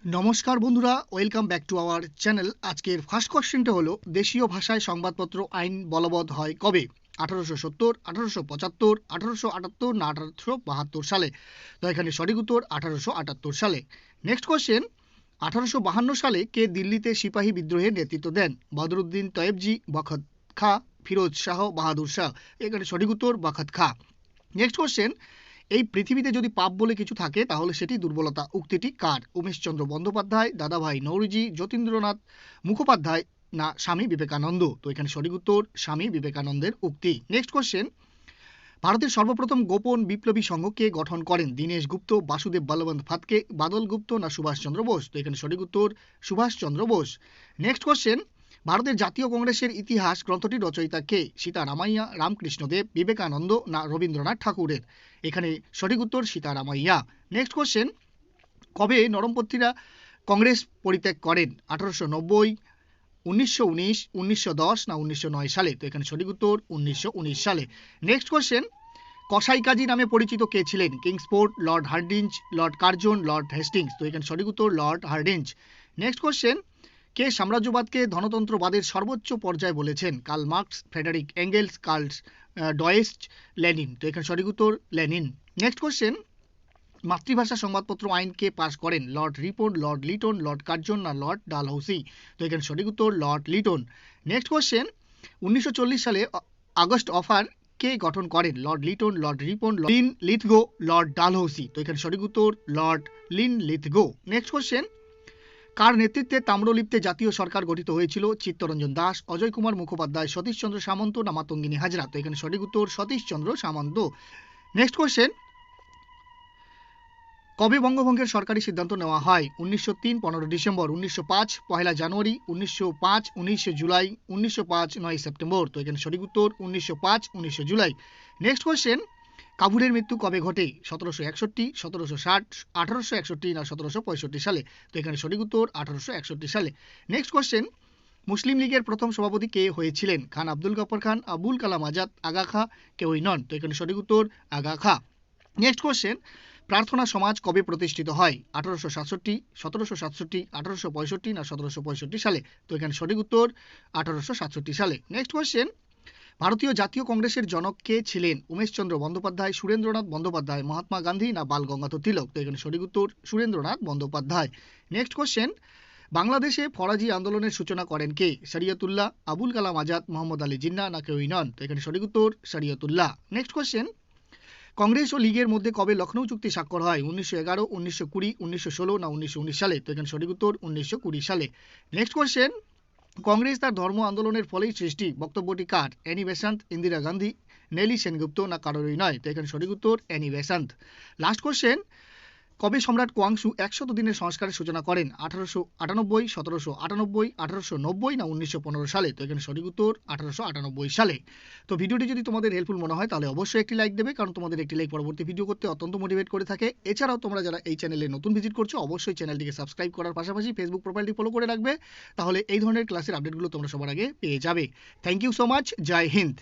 নমস্কার বন্ধুরা, welcome back to our channel. আজকের ফার্স্ট কোশ্চেনটা হলো, দেশীয় ভাষায় সংবাদপত্র আইন বলবৎ হয় কবে? 1870, 1875, 1878 না 1872 সালে? তো এখানে সঠিক উত্তর 1878 সালে। নেক্সট কোশ্চেন, 1852 সালে কে দিল্লিতে সিপাহী বিদ্রোহের নেতৃত্ব দেন? বদরুদ্দিন তয়েবজি, বখত খা, ফিরোজ শাহ বাহাদুর শাহ? এখানে সঠিক উত্তর বখত খা। নেক্সট কোশ্চেন, এই পৃথিবীতে যদি পাপ বলে কিছু থাকে তাহলে সেটি দুর্বলতা। উক্তিটি কার? উমেশচন্দ্র বন্দ্যোপাধ্যায়, দাদাভাই নৌরোজি, যতীন্দ্রনাথ মুখোপাধ্যায় না স্বামী বিবেকানন্দ? তো এখানে সঠিক উত্তর স্বামী বিবেকানন্দের উক্তি। নেক্সট কোশ্চেন, ভারতের সর্বপ্রথম গোপন বিপ্লবী সংঘ কে গঠন করেন? দীনেশ গুপ্ত, বাসুদেব বল্লভন্ত ফাতকে, বাদল গুপ্ত না সুভাষচন্দ্র বোস? তো এখানে সঠিক উত্তর সুভাষচন্দ্র বোস। নেক্সট কোশ্চেন, ভারতের জাতীয় কংগ্রেসের ইতিহাস গ্রন্থটির রচয়িতা কে? সীতারামাইয়া, রামকৃষ্ণদেব, বিবেকানন্দ না রবীন্দ্রনাথ ঠাকুরের? এখানে সঠিক উত্তর সীতারামাইয়া। নেক্সট কোশ্চেন, কবে নরমপন্থীরা কংগ্রেস পরিত্যাগ করেন? 1890, 1919, 1910 না 1909 সালে? তো এখানে সঠিক উত্তর 1919 সালে। নেক্সট কোশ্চেন, কসাই কাজী নামে পরিচিত কে ছিলেন? Kingsford, Lord Hardinge, Lord Curzon, Lord Hastings? তো এখানে সঠিক উত্তর লর্ড হার্ডিঞ্জ। নেক্সট কোশ্চেন, কে সাম্রাজ্যবাদকে ধনতন্ত্রবাদের সর্বোচ্চ পর্যায় বলেছেন? Karl Marx, Frederick Engels, Karl Deutsch, Lenin? তো এখানে সঠিক উত্তর লেনিন। নেক্সট কোশ্চেন, মাতৃভাষা সংবাদপত্র আইন কে পাশ করেন? Lord Ripon, Lord Lytton, Lord Curzon না লর্ড ডালহৌসি? তো এখানে সঠিক উত্তর লর্ড লিটন। নেক্সট কোশ্চেন, 1940 সালে আগস্ট অফার কে গঠন করেন? Lord Lytton, Lord Ripon, Linlithgow, Lord Dalhousie? তো এখানে সঠিক উত্তর Lord Linlithgow. Next question, কার নেতৃত্বে তাম্রলিপ্তে জাতীয় সরকার গঠিত হয়েছিল? চিত্তরঞ্জন দাস, অজয় কুমার মুখোপাধ্যায়, সতীশচন্দ্র সামন্ত না মাতঙ্গিনী হাজরা? তো এখানে সঠিক উত্তর সতীশচন্দ্র সামন্ত। নেক্সট কোশ্চেন, কবে বঙ্গভঙ্গের সরকারি সিদ্ধান্ত নেওয়া হয়? 1903 15 ডিসেম্বর, 1905 পহেলা জানুয়ারি, 1905 19 জুলাই, 1905 9 সেপ্টেম্বর? তো এখানে সঠিক উত্তর 1905 19 জুলাই। নেক্সট কোশ্চেন, কাপুরের মৃত্যু কবে ঘটে? 1761, 1760, 1861 না 1765 সালে? তো এখানে সঠিক উত্তর 1861 সালে। নেক্সট কোশ্চেন, মুসলিম লীগের প্রথম সভাপতি কে হয়েছিলেন? খান আব্দুল গফর খান, আবুল কালাম আজাদ, আগা খা কেউই নন? তো এখানে সঠিক উত্তর আগা খা। নেক্সট কোশ্চেন, প্রার্থনা সমাজ কবে প্রতিষ্ঠিত হয়? 1867, 1767, 1865 না 1765 সালে? তো এখানে সঠিক উত্তর 1867 সালে। নেক্সট কোশ্চেন, ভারতীয় জাতীয় কংগ্রেসের জনক কে ছিলেন? উমেশচন্দ্র বন্দ্যোপাধ্যায়, সুরেন্দ্রনাথ বন্দ্যোপাধ্যায়, মহাত্মা গান্ধী না বাল গঙ্গাধর তিলক? তো এখানে সঠিক উত্তর সুরেন্দ্রনাথ বন্দ্যোপাধ্যায়। নেক্সট কোশ্চেন, বাংলাদেশে ফরাজি আন্দোলনের সূচনা করেন কে? শরিয়তুল্লাহ, আবুল কালাম আজাদ, মোহাম্মদ আলী জিন্নাহ না কেউই নন? তো এখানে সঠিক উত্তর শরিয়তুল্লাহ। নেক্সট কোশ্চেন, কংগ্রেস ও লীগের মধ্যে কবে লখনৌ চুক্তি স্বাক্ষর হয়? 1911, 1920, 1916 না 1919 সালে? তো এখানে সঠিক উত্তর 1920 সালে। নেক্সট কোশ্চেন, কংগ্রেস তার ধর্ম আন্দোলনের ফলেই সৃষ্টি বক্তব্যটি কার? অ্যানি বেসান্ত, ইন্দিরা গান্ধী, নেলি সেনগুপ্ত না কারোরই নয়? তো এখানে সঠিক উত্তর অ্যানি বেসান্ত। লাস্ট কোশ্চেন, কবে সম্রাট কোয়াংশু 100 দিনের সংস্কারের সূচনা করেন? 1898, 1798, 1890 না 1915 সালে? তো এখানে সঠিক উত্তর 1898 সালে। তো ভিডিওটি যদি তোমাদের হেল্পফুল মনে হয় তাহলে অবশ্যই একটি লাইক দেবে, কারণ তোমাদের একটি লাইক পরবর্তী ভিডিও করতে অত্যন্ত মোটিভেট করে থাকে। এছাড়াও তোমরা যারা এই চ্যানেলে নতুন ভিজিট করছো অবশ্যই চ্যানেলটিকে সাবস্ক্রাইব করার পাশাপাশি ফেসবুক প্রোফাইলটি ফলো করে রাখবে, তাহলে এই ধরনের ক্লাসের আপডেটগুলো তোমরা সবার আগে পেয়ে যাবে। Thank you so much. জয় হিন্দ।